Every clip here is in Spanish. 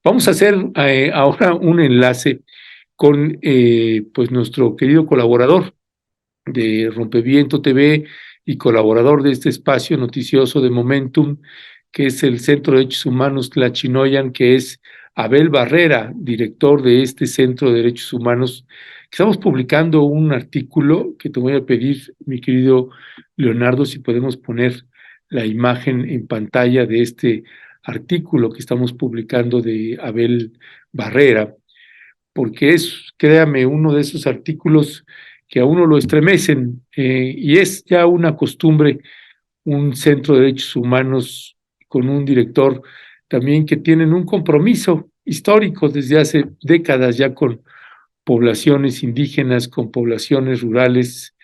Vamos a hacer ahora un enlace con pues nuestro querido colaborador de Rompeviento TV y colaborador de este espacio noticioso de Momentum, que es el Centro de Derechos Humanos Tlachinoyan, que es Abel Barrera, director de este Centro de Derechos Humanos. Estamos publicando un artículo que te voy a pedir, mi querido Leonardo, si podemos poner la imagen en pantalla de este artículo que estamos publicando de Abel Barrera, porque es, créame, uno de esos artículos que a uno lo estremecen, y es ya una costumbre, un centro de derechos humanos con un director también que tienen un compromiso histórico desde hace décadas ya con poblaciones indígenas, con poblaciones rurales.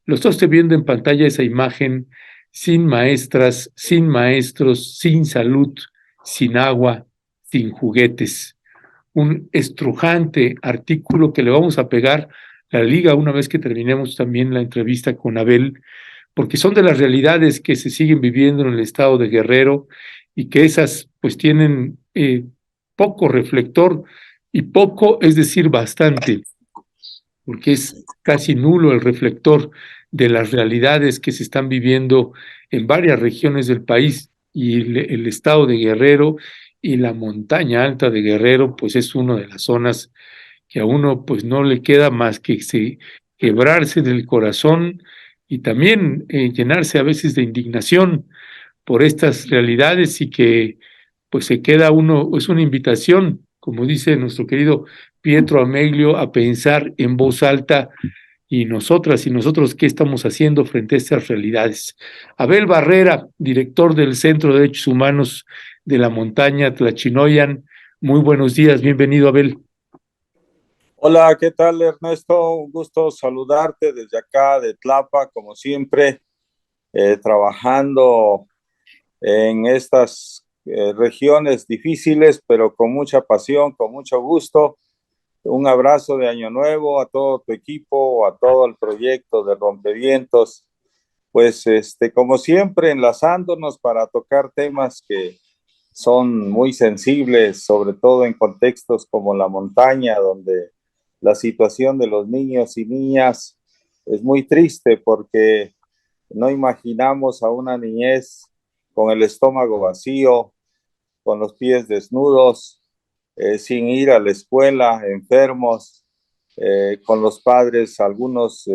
Lo está usted viendo en pantalla esa imagen: sin maestras, sin maestros, sin salud, sin agua, sin juguetes. Un estrujante artículo que le vamos a pegar a la liga una vez que terminemos también la entrevista con Abel, porque son de las realidades que se siguen viviendo en el estado de Guerrero y que esas pues tienen poco reflector, y poco es decir bastante, porque es casi nulo el reflector de las realidades que se están viviendo en varias regiones del país. Y el estado de Guerrero y la montaña alta de Guerrero pues es una de las zonas que a uno pues no le queda más que quebrarse del corazón y también llenarse a veces de indignación por estas realidades, y que pues se queda uno, es una invitación, como dice nuestro querido Pietro Ameglio, a pensar en voz alta: y nosotras y nosotros, ¿qué estamos haciendo frente a estas realidades? Abel Barrera, director del Centro de Derechos Humanos de la Montaña Tlachinoyan, muy buenos días, bienvenido, Abel. Hola, ¿qué tal, Ernesto? Un gusto saludarte desde acá de Tlapa, como siempre, trabajando en estas regiones difíciles, pero con mucha pasión, con mucho gusto. Un abrazo de Año Nuevo a todo tu equipo, a todo el proyecto de Rompevientos. Pues, como siempre, enlazándonos para tocar temas que son muy sensibles, sobre todo en contextos como la montaña, donde la situación de los niños y niñas es muy triste porque no imaginamos a una niñez con el estómago vacío, con los pies desnudos, sin ir a la escuela, enfermos, con los padres, algunos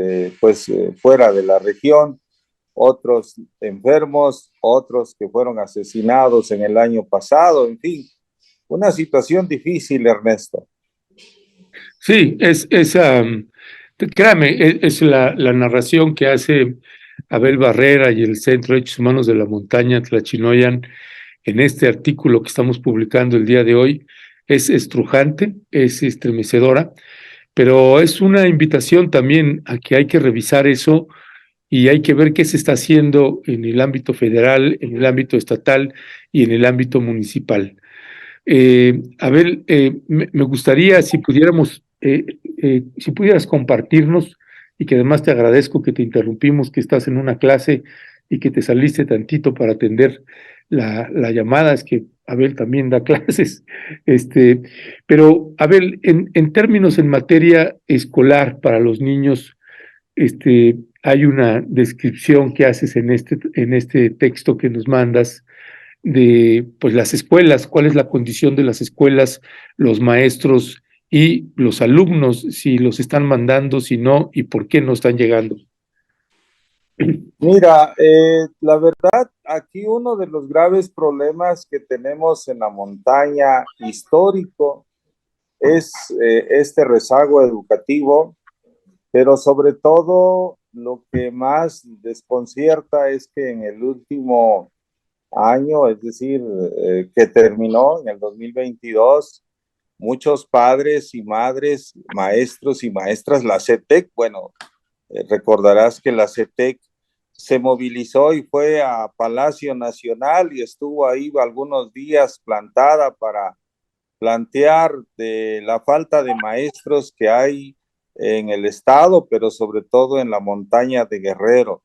fuera de la región, otros enfermos, otros que fueron asesinados en el año pasado, en fin, una situación difícil, Ernesto. Sí, créame, es la narración que hace Abel Barrera y el Centro de Derechos Humanos de la Montaña Tlachinoyan en este artículo que estamos publicando el día de hoy. Es estrujante, es estremecedora, pero es una invitación también a que hay que revisar eso y hay que ver qué se está haciendo en el ámbito federal, en el ámbito estatal y en el ámbito municipal. Abel, me gustaría si pudiéramos, si pudieras compartirnos, y que además te agradezco que te interrumpimos, que estás en una clase y que te saliste tantito para atender la llamada, es que Abel también da clases. Este, pero Abel, en términos en materia escolar para los niños, hay una descripción que haces en este texto que nos mandas de pues las escuelas, cuál es la condición de las escuelas, los maestros y los alumnos, si los están mandando, si no, y por qué no están llegando. Mira, la verdad, aquí uno de los graves problemas que tenemos en la montaña histórico es este rezago educativo, pero sobre todo lo que más desconcierta es que en el último año, es decir, que terminó en el 2022, muchos padres y madres, maestros y maestras, la CETEC, bueno, recordarás que la CETEC se movilizó y fue a Palacio Nacional y estuvo ahí algunos días plantada para plantear de la falta de maestros que hay en el estado, pero sobre todo en la montaña de Guerrero.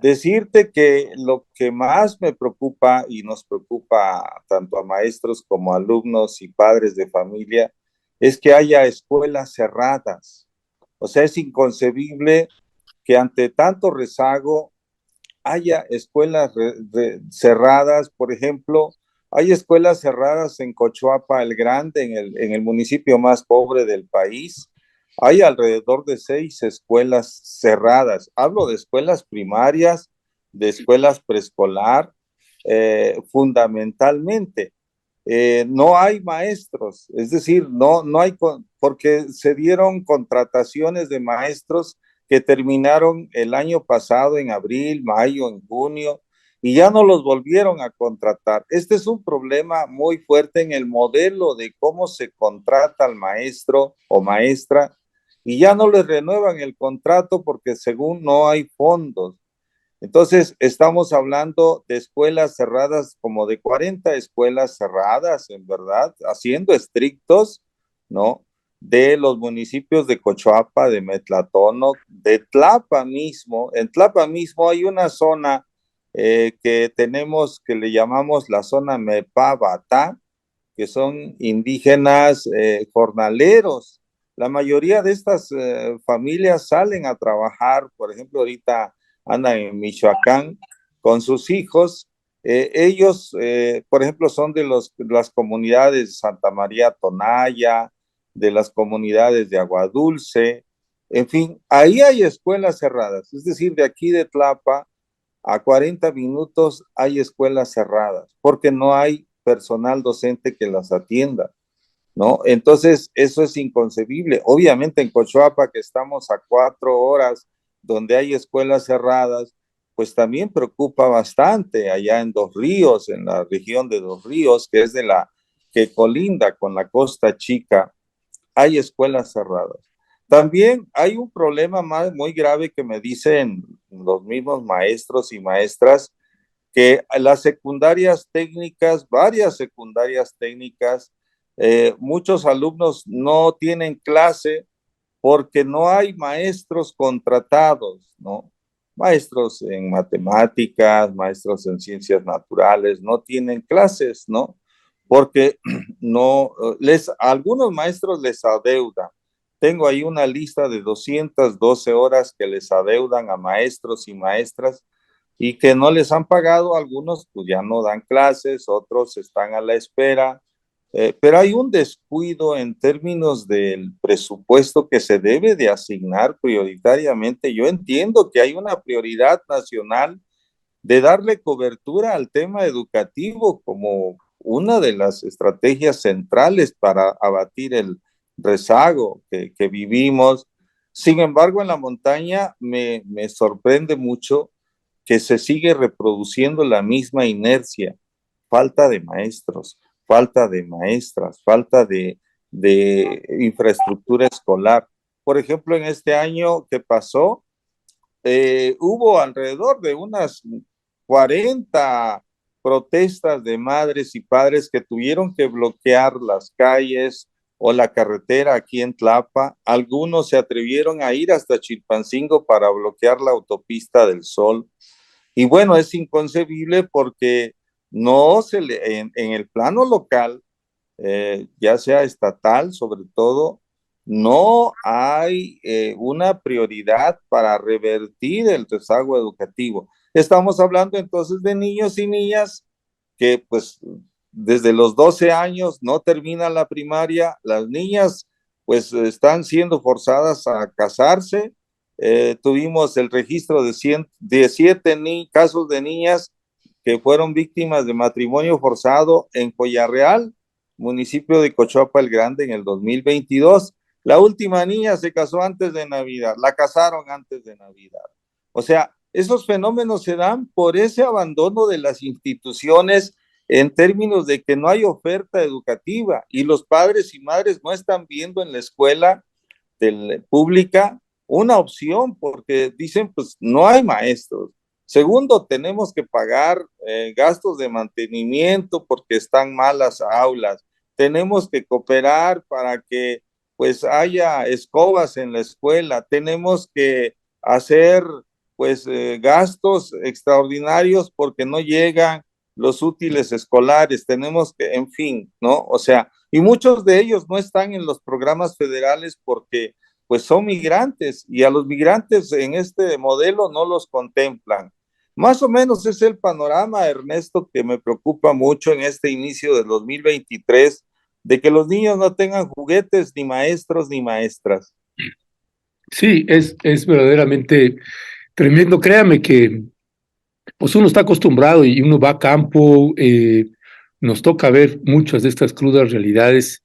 Decirte que lo que más me preocupa y nos preocupa tanto a maestros como a alumnos y padres de familia es que haya escuelas cerradas. O sea, es inconcebible que ante tanto rezago haya escuelas cerradas. Por ejemplo, hay escuelas cerradas en Cochuapa el Grande, en el municipio más pobre del país. Hay alrededor de 6 escuelas cerradas. Hablo de escuelas primarias, de escuelas preescolar, fundamentalmente. No hay maestros, es decir, no hay, porque se dieron contrataciones de maestros que terminaron el año pasado en abril, mayo, en junio, y ya no los volvieron a contratar. Este es un problema muy fuerte en el modelo de cómo se contrata al maestro o maestra, y ya no les renuevan el contrato porque según no hay fondos. Entonces, estamos hablando de escuelas cerradas, como de 40 escuelas cerradas, en verdad, haciendo estrictos, ¿no? De los municipios de Cochoapa, de Metlatono, de Tlapa mismo. En Tlapa mismo hay una zona que tenemos, que le llamamos la zona Mepabata, que son indígenas jornaleros. La mayoría de estas familias salen a trabajar, por ejemplo, ahorita andan en Michoacán con sus hijos. Ellos, por ejemplo, son de las comunidades de Santa María Tonaya, de las comunidades de Agua Dulce. En fin, ahí hay escuelas cerradas. Es decir, de aquí de Tlapa a 40 minutos hay escuelas cerradas porque no hay personal docente que las atienda, ¿no? Entonces, eso es inconcebible. Obviamente en Cochuapa, que estamos a 4 horas, donde hay escuelas cerradas, pues también preocupa bastante allá en Dos Ríos, en la región de Dos Ríos, que es de la que colinda con la Costa Chica, hay escuelas cerradas. También hay un problema más muy grave que me dicen los mismos maestros y maestras, que las secundarias técnicas, varias secundarias técnicas, muchos alumnos no tienen clase porque no hay maestros contratados, ¿no? Maestros en matemáticas, maestros en ciencias naturales, no tienen clases, ¿no? Porque no, a algunos maestros les adeudan. Tengo ahí una lista de 212 horas que les adeudan a maestros y maestras y que no les han pagado. Algunos pues ya no dan clases, otros están a la espera, pero hay un descuido en términos del presupuesto que se debe de asignar prioritariamente. Yo entiendo que hay una prioridad nacional de darle cobertura al tema educativo como una de las estrategias centrales para abatir el rezago que vivimos. Sin embargo, en la montaña me sorprende mucho que se sigue reproduciendo la misma inercia, falta de maestros, falta de maestras, falta de infraestructura escolar. Por ejemplo, en este año que pasó, hubo alrededor de unas 40 protestas de madres y padres que tuvieron que bloquear las calles o la carretera aquí en Tlapa. Algunos se atrevieron a ir hasta Chilpancingo para bloquear la autopista del Sol. Y bueno, es inconcebible porque no se le, en el plano local, ya sea estatal sobre todo, no hay una prioridad para revertir el rezago educativo. Estamos hablando entonces de niños y niñas que pues desde los 12 años no terminan la primaria, las niñas pues están siendo forzadas a casarse. Tuvimos el registro de 117 casos de niñas que fueron víctimas de matrimonio forzado en Real, municipio de Cochuapa el Grande, en el 2022. La última niña se casó antes de Navidad, la casaron antes de Navidad. O sea, esos fenómenos se dan por ese abandono de las instituciones en términos de que no hay oferta educativa y los padres y madres no están viendo en la escuela pública una opción porque dicen, pues no hay maestros. Segundo, tenemos que pagar gastos de mantenimiento porque están malas aulas. Tenemos que cooperar para que pues haya escobas en la escuela. Tenemos que hacer pues gastos extraordinarios porque no llegan los útiles escolares, tenemos que, en fin, ¿no? O sea, y muchos de ellos no están en los programas federales porque pues son migrantes y a los migrantes en este modelo no los contemplan. Más o menos es el panorama, Ernesto, que me preocupa mucho en este inicio del 2023, de que los niños no tengan juguetes, ni maestros, ni maestras. Sí, es verdaderamente tremendo. Créame que pues uno está acostumbrado y uno va a campo, nos toca ver muchas de estas crudas realidades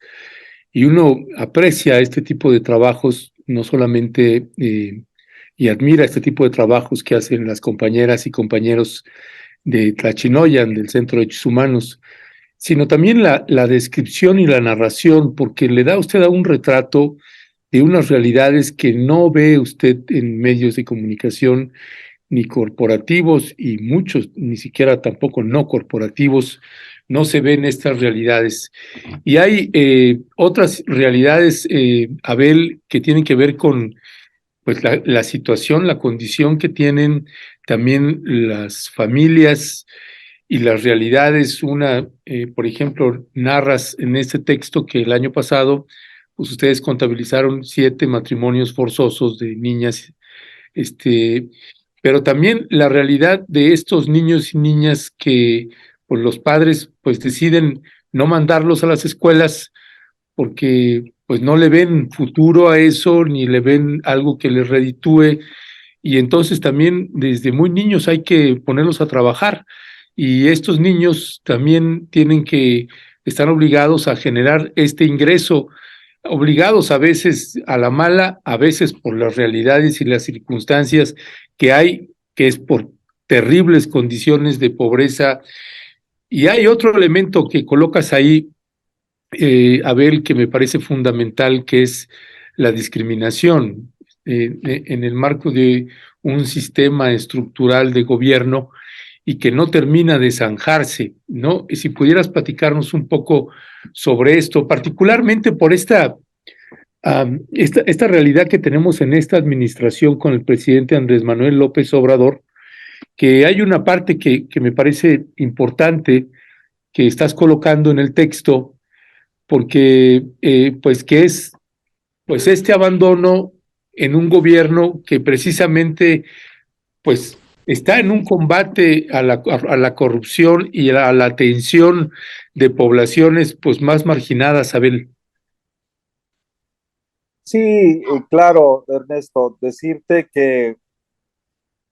y uno aprecia este tipo de trabajos, no solamente y admira este tipo de trabajos que hacen las compañeras y compañeros de Tlachinoyan, del Centro de Derechos Humanos, sino también la descripción y la narración, porque le da usted a un retrato de unas realidades que no ve usted en medios de comunicación ni corporativos y muchos, ni siquiera tampoco no corporativos, no se ven estas realidades. Y hay otras realidades, Abel, que tienen que ver con pues la situación, la condición que tienen también las familias y las realidades. Una, por ejemplo, narras en este texto que el año pasado, pues ustedes contabilizaron 7 matrimonios forzosos de niñas, este, pero también la realidad de estos niños y niñas que pues los padres pues deciden no mandarlos a las escuelas porque pues no le ven futuro a eso, ni le ven algo que les reditúe, y entonces también desde muy niños hay que ponerlos a trabajar, y estos niños también tienen que, están obligados a generar este ingreso, obligados a veces a la mala, a veces por las realidades y las circunstancias que hay, que es por terribles condiciones de pobreza. Y hay otro elemento que colocas ahí, Abel, que me parece fundamental, que es la discriminación en el marco de un sistema estructural de gobierno y que no termina de zanjarse, ¿no? Y si pudieras platicarnos un poco sobre esto, particularmente por esta realidad que tenemos en esta administración con el presidente Andrés Manuel López Obrador, que hay una parte que me parece importante que estás colocando en el texto, porque pues que es pues este abandono en un gobierno que precisamente pues está en un combate a la corrupción y a la atención de poblaciones pues más marginadas, Abel. Sí, claro, Ernesto, decirte que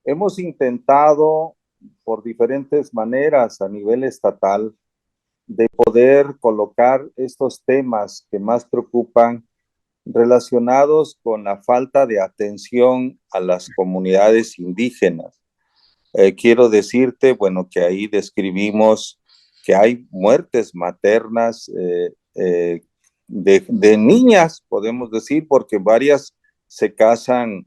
hemos intentado por diferentes maneras a nivel estatal de poder colocar estos temas que más preocupan relacionados con la falta de atención a las comunidades indígenas. Quiero decirte, bueno, que ahí describimos que hay muertes maternas de niñas, podemos decir, porque varias se casan,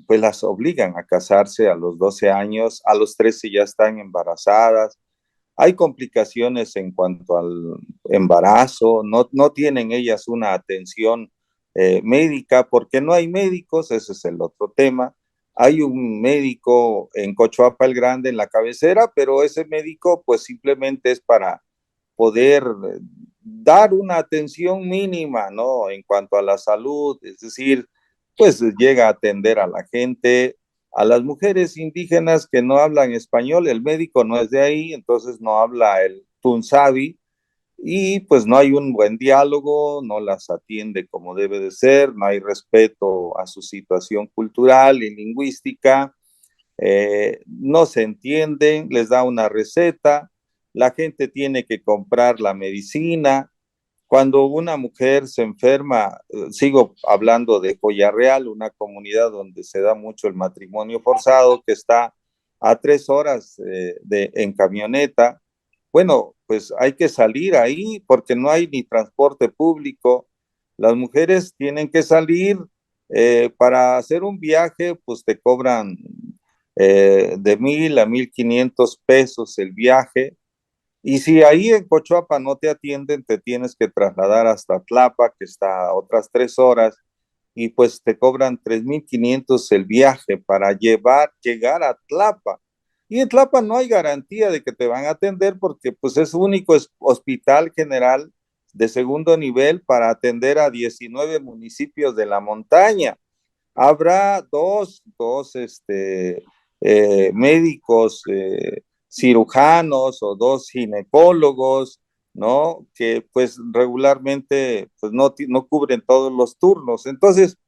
pues las obligan a casarse a los 12 años, a los 13 ya están embarazadas. Hay complicaciones en cuanto al embarazo, no tienen ellas una atención médica porque no hay médicos, ese es el otro tema. Hay un médico en Cochuapa el Grande, en la cabecera, pero ese médico pues simplemente es para poder dar una atención mínima, ¿no? En cuanto a la salud, es decir, pues llega a atender a la gente, a las mujeres indígenas que no hablan español, el médico no es de ahí, entonces no habla el tunzavi, y pues no hay un buen diálogo, no las atiende como debe de ser, no hay respeto a su situación cultural y lingüística, no se entienden, les da una receta, la gente tiene que comprar la medicina. Cuando una mujer se enferma, sigo hablando de Real, una comunidad donde se da mucho el matrimonio forzado, que está a 3 horas en camioneta. Bueno, pues hay que salir ahí porque no hay ni transporte público. Las mujeres tienen que salir para hacer un viaje, pues te cobran de 1,000 a 1,500 pesos el viaje. Y si ahí en Cochuapa no te atienden, te tienes que trasladar hasta Tlapa, que está a otras 3 horas. y pues te cobran 3,500 el viaje para llegar a Tlapa. Y en Tlapa no hay garantía de que te van a atender porque pues es único hospital general de segundo nivel para atender a 19 municipios de la montaña. Habrá médicos cirujanos o dos ginecólogos, ¿no? Que pues regularmente pues no cubren todos los turnos. Entonces,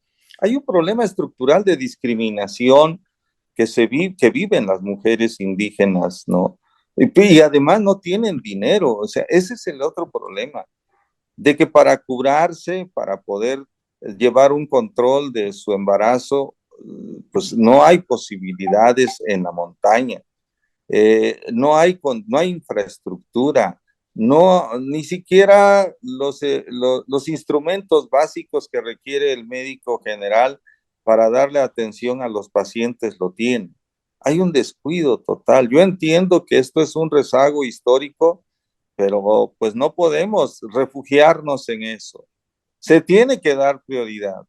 hay un problema estructural de discriminación que viven las mujeres indígenas, ¿no? Y además no tienen dinero, o sea, ese es el otro problema, de que para curarse, para poder llevar un control de su embarazo, pues no hay posibilidades en la montaña, no hay infraestructura, no, ni siquiera los instrumentos básicos que requiere el médico general para darle atención a los pacientes lo tienen. Hay un descuido total. Yo entiendo que esto es un rezago histórico, pero pues no podemos refugiarnos en eso. Se tiene que dar prioridad.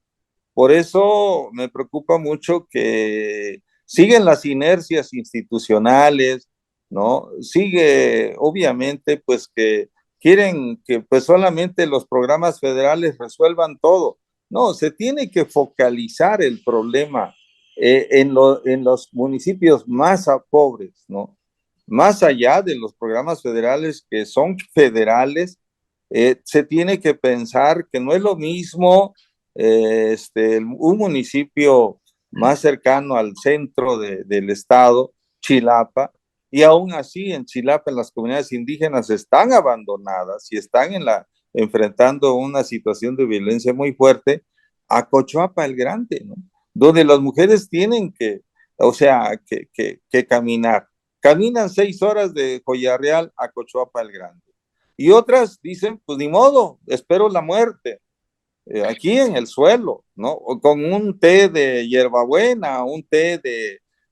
Por eso me preocupa mucho que siguen las inercias institucionales, ¿no? Sigue, obviamente, pues que quieren que pues solamente los programas federales resuelvan todo. No, se tiene que focalizar el problema en los municipios más pobres, ¿no? Más allá de los programas federales que son federales, se tiene que pensar que no es lo mismo un municipio más cercano al centro del estado, Chilapa, y aún así en Chilapa, en las comunidades indígenas están abandonadas y están enfrentando una situación de violencia muy fuerte, a Cochuapa el Grande, ¿no? Donde las mujeres tienen o sea, que caminar. Caminan 6 horas de Joyarreal a Cochuapa el Grande. Y otras dicen, pues ni modo, espero la muerte aquí en el suelo, ¿no? O con un té de hierbabuena, un té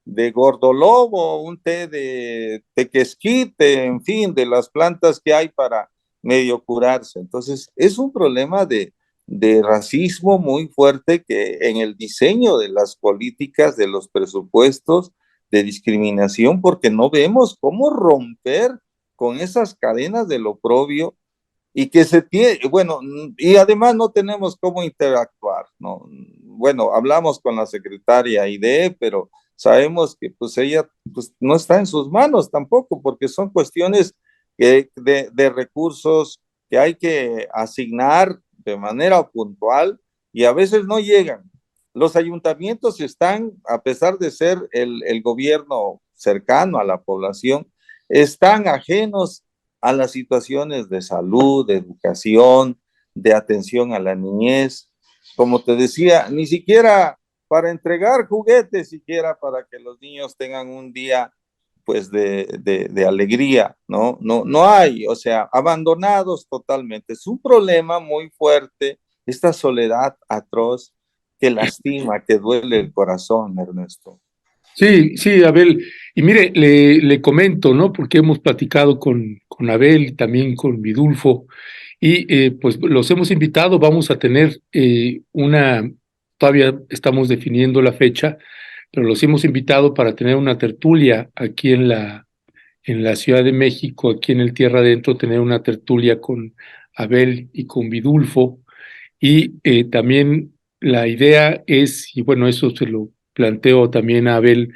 de gordolobo, un té de tequesquite, en fin, de las plantas que hay para medio curarse. Entonces, es un problema de racismo muy fuerte que en el diseño de las políticas, de los presupuestos, de discriminación, porque no vemos cómo romper con esas cadenas del oprobio y que se tiene, bueno, y además no tenemos cómo interactuar, ¿no? Bueno, hablamos con la secretaria IDE, pero sabemos que pues ella pues, no está en sus manos tampoco, porque son cuestiones de recursos que hay que asignar de manera puntual y a veces no llegan. Los ayuntamientos están, a pesar de ser el gobierno cercano a la población, están ajenos a las situaciones de salud, de educación, de atención a la niñez. Como te decía, ni siquiera para entregar juguetes, siquiera para que los niños tengan un día pues de alegría, ¿no? No hay, o sea, abandonados totalmente. Es un problema muy fuerte, esta soledad atroz que lastima, que duele el corazón, Ernesto. Sí, sí, Abel. Y mire, le comento, ¿no? Porque hemos platicado con Abel y también con Vidulfo, y pues los hemos invitado, vamos a tener todavía estamos definiendo la fecha, pero los hemos invitado para tener una tertulia aquí en la Ciudad de México, aquí en el Tierra Adentro, tener una tertulia con Abel y con Vidulfo. Y también la idea es, y bueno, eso se lo planteo también a Abel,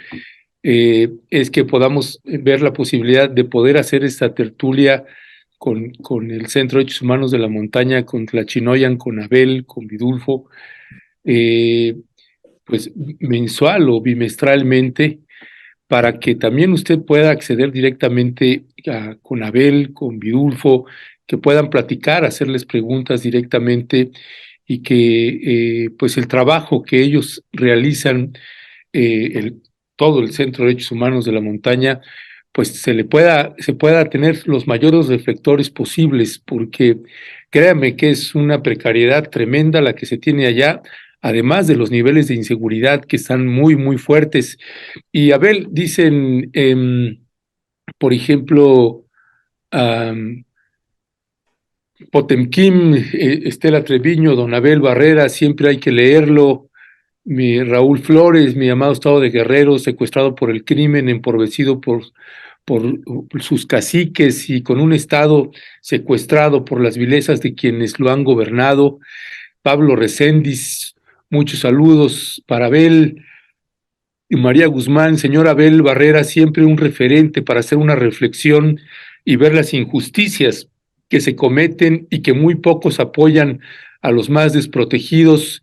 es que podamos ver la posibilidad de poder hacer esta tertulia con el Centro de Derechos Humanos de la Montaña, con Tlachinoyan, con Abel, con Vidulfo, eh, pues mensual o bimestralmente, para que también usted pueda acceder directamente con Abel, con Vidulfo, que puedan platicar, hacerles preguntas directamente y que pues el trabajo que ellos realizan, todo el Centro de Derechos Humanos de la Montaña, pues se pueda tener los mayores reflectores posibles, porque créame que es una precariedad tremenda la que se tiene allá, además de los niveles de inseguridad que están muy, muy fuertes. Y Abel, dicen, por ejemplo, Potemkin, Estela Treviño, Don Abel Barrera, siempre hay que leerlo. Mi Raúl Flores, mi amado estado de Guerrero, secuestrado por el crimen, empobrecido por sus caciques y con un estado secuestrado por las vilezas de quienes lo han gobernado. Pablo Recendis, muchos saludos para Abel. Y María Guzmán, señor Abel Barrera, siempre un referente para hacer una reflexión y ver las injusticias que se cometen y que muy pocos apoyan a los más desprotegidos.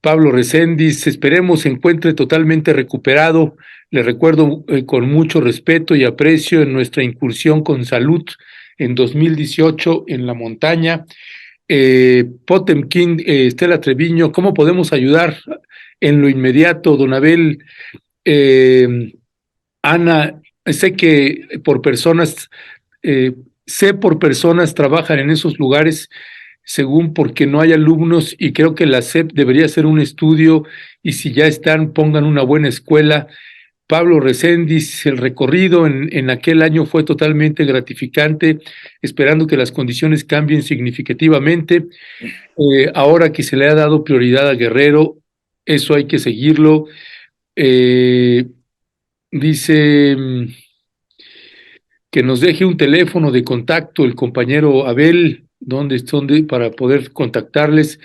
Pablo Recendis, esperemos se encuentre totalmente recuperado. Le recuerdo con mucho respeto y aprecio en nuestra incursión con salud en 2018 en la montaña. Potemkin, Estela Treviño, ¿cómo podemos ayudar en lo inmediato, don Abel? Ana, sé que por personas trabajan en esos lugares según porque no hay alumnos y creo que la SEP debería hacer un estudio y si ya están, pongan una buena escuela. Pablo Recendis, el recorrido en aquel año fue totalmente gratificante, esperando que las condiciones cambien significativamente. Ahora que se le ha dado prioridad a Guerrero, eso hay que seguirlo. Dice que nos deje un teléfono de contacto el compañero Abel, donde para poder contactarles.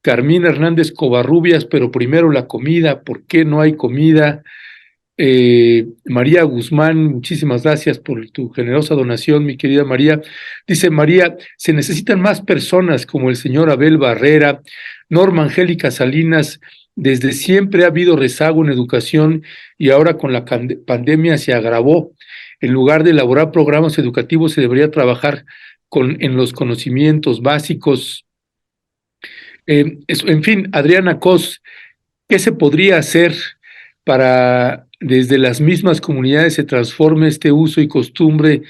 Carmina Hernández Covarrubias, pero primero la comida, ¿por qué no hay comida? María Guzmán, muchísimas gracias por tu generosa donación, mi querida María. Dice María, se necesitan más personas como el señor Abel Barrera, Norma Angélica Salinas. Desde siempre ha habido rezago en educación y ahora con la pandemia se agravó. En lugar de elaborar programas educativos, se debería trabajar en los conocimientos básicos. En fin, Adriana Cos, ¿qué se podría hacer para desde las mismas comunidades se transforme este uso y costumbre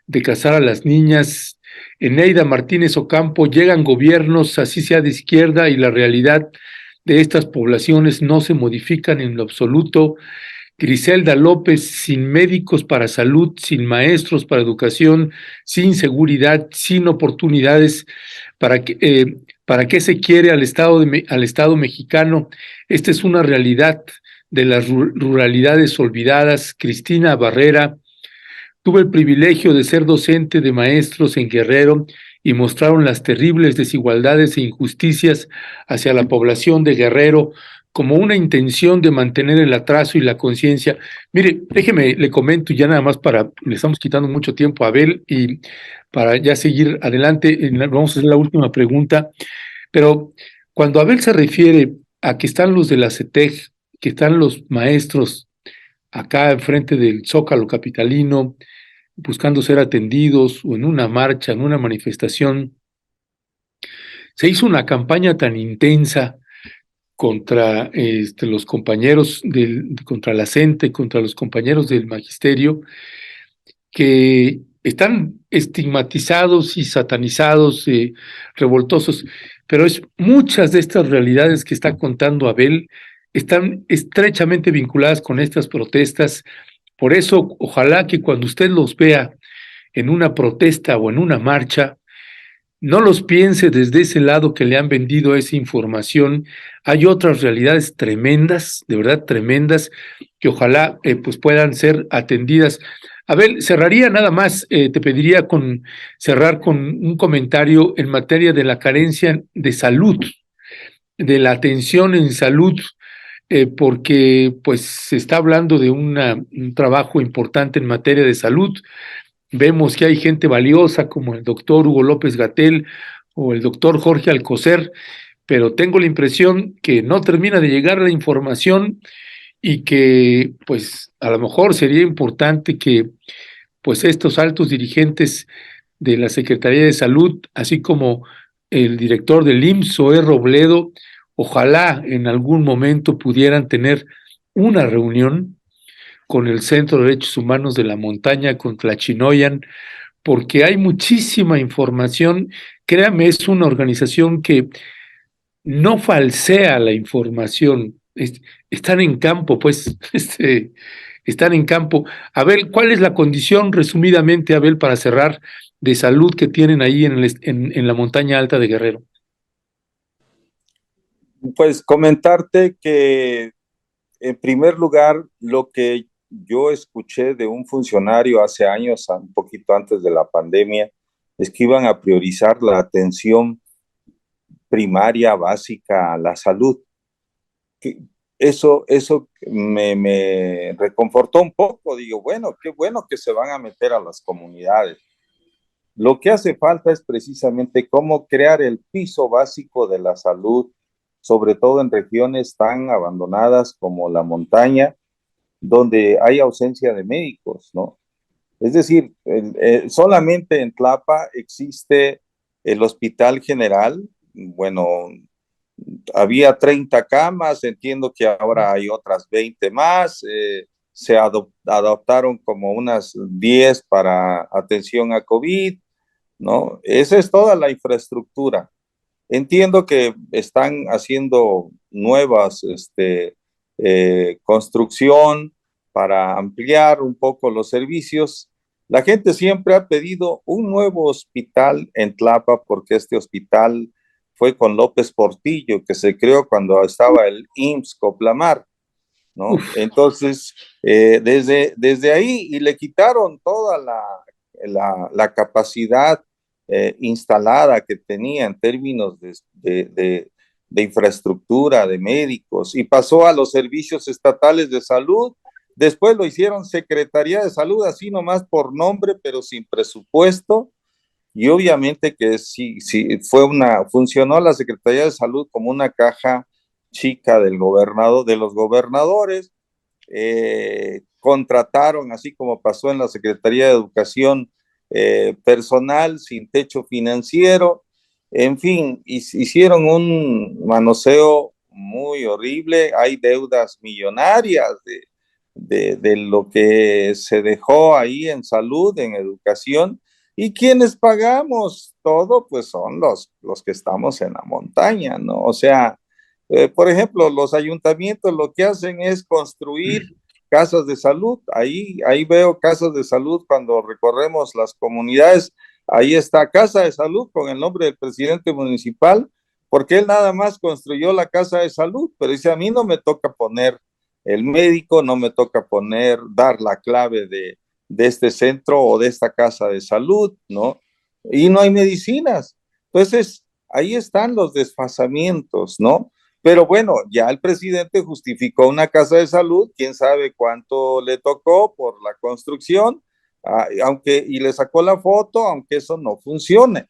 de casar a las niñas? Eneida Martínez Ocampo, llegan gobiernos, así sea de izquierda, y la realidad de estas poblaciones no se modifican en lo absoluto. Griselda López, sin médicos para salud, sin maestros para educación, sin seguridad, sin oportunidades, ¿para qué se quiere al Estado mexicano? Esta es una realidad de las ruralidades olvidadas. Cristina Barrera, tuve el privilegio de ser docente de maestros en Guerrero y mostraron las terribles desigualdades e injusticias hacia la población de Guerrero como una intención de mantener el atraso y la conciencia. Mire, déjeme, le comento ya nada más le estamos quitando mucho tiempo a Abel y para ya seguir adelante, vamos a hacer la última pregunta, pero cuando Abel se refiere a que están los de la CETEG, que están los maestros acá enfrente del Zócalo capitalino, buscando ser atendidos o en una marcha, en una manifestación, se hizo una campaña tan intensa contra los compañeros contra la CENTE, contra los compañeros del magisterio, que están estigmatizados y satanizados, revoltosos, pero muchas de estas realidades que está contando Abel están estrechamente vinculadas con estas protestas. Por eso, ojalá que cuando usted los vea en una protesta o en una marcha, no los piense desde ese lado que le han vendido esa información. Hay otras realidades tremendas, de verdad tremendas, que ojalá pues puedan ser atendidas. Abel, cerraría nada más, te pediría cerrar con un comentario en materia de la carencia de salud, de la atención en salud, porque pues se está hablando de un trabajo importante en materia de salud. Vemos que hay gente valiosa como el doctor Hugo López-Gatell o el doctor Jorge Alcocer, pero tengo la impresión que no termina de llegar la información y que pues a lo mejor sería importante que pues estos altos dirigentes de la Secretaría de Salud, así como el director del IMSS, Zoé Robledo, ojalá en algún momento pudieran tener una reunión con el Centro de Derechos Humanos de la Montaña, con Tlachinoyan, porque hay muchísima información. Créame, es una organización que no falsea la información, están en campo, pues, están en campo. Abel, ¿cuál es la condición, resumidamente, Abel, para cerrar, de salud que tienen ahí en la montaña alta de Guerrero? Pues comentarte que, en primer lugar, lo que yo escuché de un funcionario hace años, un poquito antes de la pandemia, es que iban a priorizar la atención primaria, básica, a la salud. Que eso me reconfortó un poco. Digo, bueno, qué bueno que se van a meter a las comunidades. Lo que hace falta es precisamente cómo crear el piso básico de la salud, sobre todo en regiones tan abandonadas como la montaña, donde hay ausencia de médicos, ¿no? Es decir, solamente en Tlapa existe el Hospital General. Bueno, había 30 camas, entiendo que ahora hay otras 20 más. Se adoptaron como unas 10 para atención a COVID, ¿no? Esa es toda la infraestructura. Entiendo que están haciendo nuevas construcción para ampliar un poco los servicios. La gente siempre ha pedido un nuevo hospital en Tlapa porque este hospital fue con López Portillo, que se creó cuando estaba el IMSS Coplamar, ¿no? Uf, Entonces, desde ahí, y le quitaron toda la capacidad instalada que tenía en términos de infraestructura, de médicos, y pasó a los servicios estatales de salud. Después lo hicieron Secretaría de Salud, así nomás por nombre, pero sin presupuesto. Y obviamente que sí funcionó la Secretaría de Salud como una caja chica del gobernador, de los gobernadores. Contrataron, así como pasó en la Secretaría de Educación, personal sin techo financiero. En fin, hicieron un manoseo muy horrible. Hay deudas millonarias de lo que se dejó ahí en salud, en educación. ¿Y quienes pagamos todo? Pues son los que estamos en la montaña, ¿no? O sea, por ejemplo, los ayuntamientos lo que hacen es construir casas de salud. Ahí veo casas de salud cuando recorremos las comunidades. Ahí está Casa de Salud con el nombre del presidente municipal, porque él nada más construyó la Casa de Salud, pero dice, a mí no me toca poner el médico, no me toca dar la clave de este centro o de esta casa de salud, ¿no? Y no hay medicinas. Entonces, ahí están los desfasamientos, ¿no? Pero bueno, ya el presidente justificó una casa de salud, quién sabe cuánto le tocó por la construcción, y le sacó la foto, aunque eso no funcione.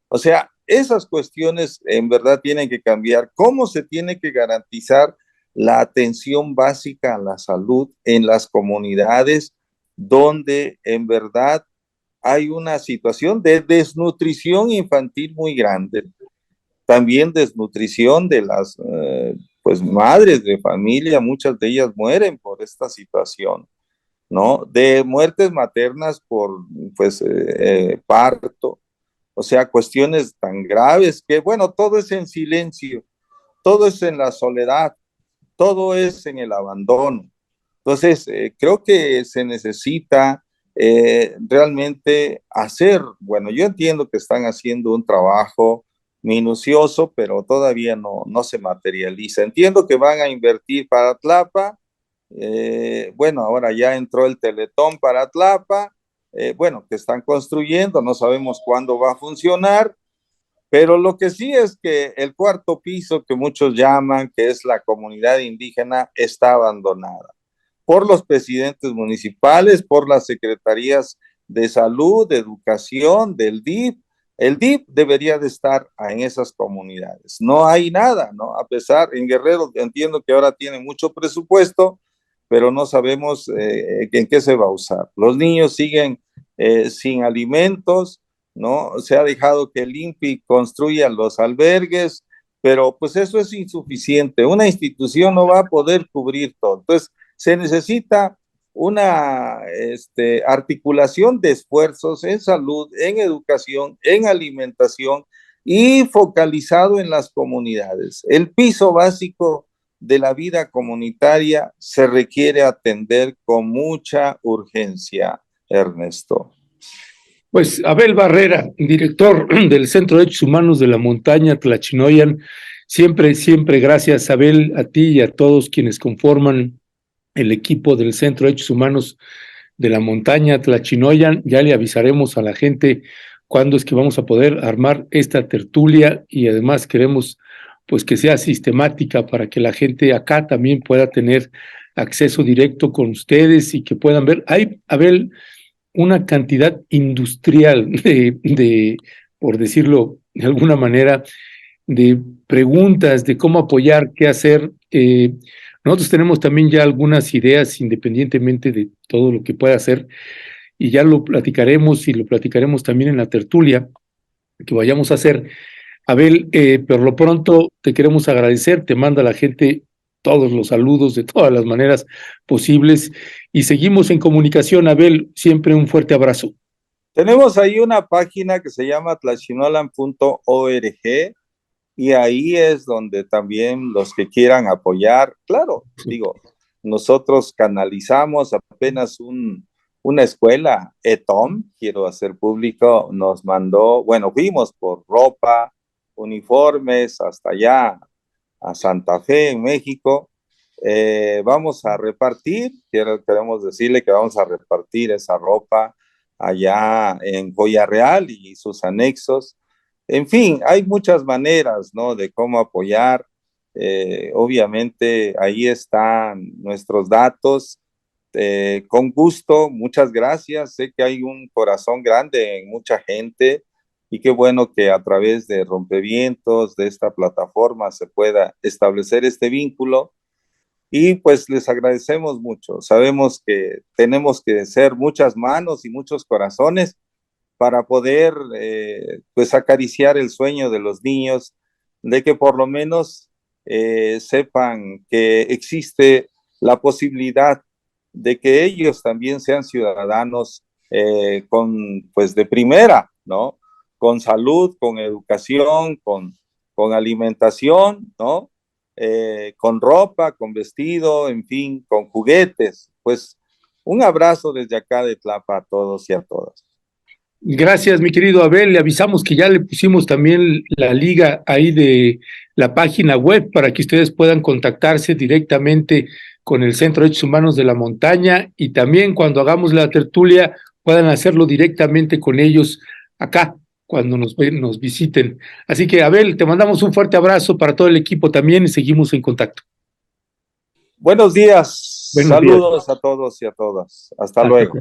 O sea, esas cuestiones en verdad tienen que cambiar. ¿Cómo se tiene que garantizar la atención básica a la salud en las comunidades donde en verdad hay una situación de desnutrición infantil muy grande? También desnutrición de las pues madres de familia, muchas de ellas mueren por esta situación, ¿no? De muertes maternas por pues parto, o sea, cuestiones tan graves que, bueno, todo es en silencio, todo es en la soledad, todo es en el abandono. Entonces, creo que se necesita realmente hacer, bueno, yo entiendo que están haciendo un trabajo minucioso, pero todavía no se materializa. Entiendo que van a invertir para Tlapa. Bueno, ahora ya entró el Teletón para Tlapa. Bueno, que están construyendo, no sabemos cuándo va a funcionar, pero lo que sí es que el cuarto piso, que muchos llaman, que es la comunidad indígena, está abandonada por los presidentes municipales, por las secretarías de salud, de educación, del DIF. El DIF debería de estar en esas comunidades. No hay nada, ¿no? A pesar, en Guerrero entiendo que ahora tiene mucho presupuesto, pero no sabemos en qué se va a usar. Los niños siguen sin alimentos, ¿no? Se ha dejado que el INPI construya los albergues, pero pues eso es insuficiente. Una institución no va a poder cubrir todo. Entonces, se necesita una articulación de esfuerzos en salud, en educación, en alimentación y focalizado en las comunidades. El piso básico de la vida comunitaria se requiere atender con mucha urgencia, Ernesto. Pues Abel Barrera, director del Centro de Derechos Humanos de la Montaña Tlachinoyan, siempre gracias, Abel, a ti y a todos quienes conforman el equipo del Centro de Derechos Humanos de la Montaña Tlachinoyan. Ya le avisaremos a la gente cuándo es que vamos a poder armar esta tertulia, y además queremos pues que sea sistemática para que la gente acá también pueda tener acceso directo con ustedes y que puedan ver. Hay, Abel, una cantidad industrial por decirlo de alguna manera, de preguntas de cómo apoyar, qué hacer. Nosotros tenemos también ya algunas ideas independientemente de todo lo que pueda hacer, y ya lo platicaremos, y lo platicaremos también en la tertulia que vayamos a hacer. Abel, por lo pronto te queremos agradecer, te manda la gente todos los saludos de todas las maneras posibles, y seguimos en comunicación, Abel, siempre un fuerte abrazo. Tenemos ahí una página que se llama tlachinolan.org, y ahí es donde también los que quieran apoyar, claro, digo, nosotros canalizamos apenas una escuela, ETOM, quiero hacer público, nos mandó, bueno, fuimos por ropa, uniformes, hasta allá a Santa Fe, en México. Vamos a repartir, queremos decirle que vamos a repartir esa ropa allá en Joya Real y sus anexos. En fin, hay muchas maneras, ¿no?, de cómo apoyar. Obviamente ahí están nuestros datos. Con gusto, muchas gracias. Sé que hay un corazón grande en mucha gente, y qué bueno que a través de Rompevientos, de esta plataforma, se pueda establecer este vínculo. Y pues les agradecemos mucho. Sabemos que tenemos que ser muchas manos y muchos corazones para poder pues acariciar el sueño de los niños, de que por lo menos sepan que existe la posibilidad de que ellos también sean ciudadanos con, pues, de primera, ¿no? Con salud, con educación, con alimentación, ¿no? Con ropa, con vestido, en fin, con juguetes. Pues un abrazo desde acá de Tlapa a todos y a todas. Gracias, mi querido Abel. Le avisamos que ya le pusimos también la liga ahí de la página web para que ustedes puedan contactarse directamente con el Centro de Derechos Humanos de la Montaña, y también cuando hagamos la tertulia puedan hacerlo directamente con ellos acá cuando nos visiten. Así que, Abel, te mandamos un fuerte abrazo para todo el equipo también, y seguimos en contacto. Buenos días, Buenos días. saludos a todos y a todas. Hasta luego.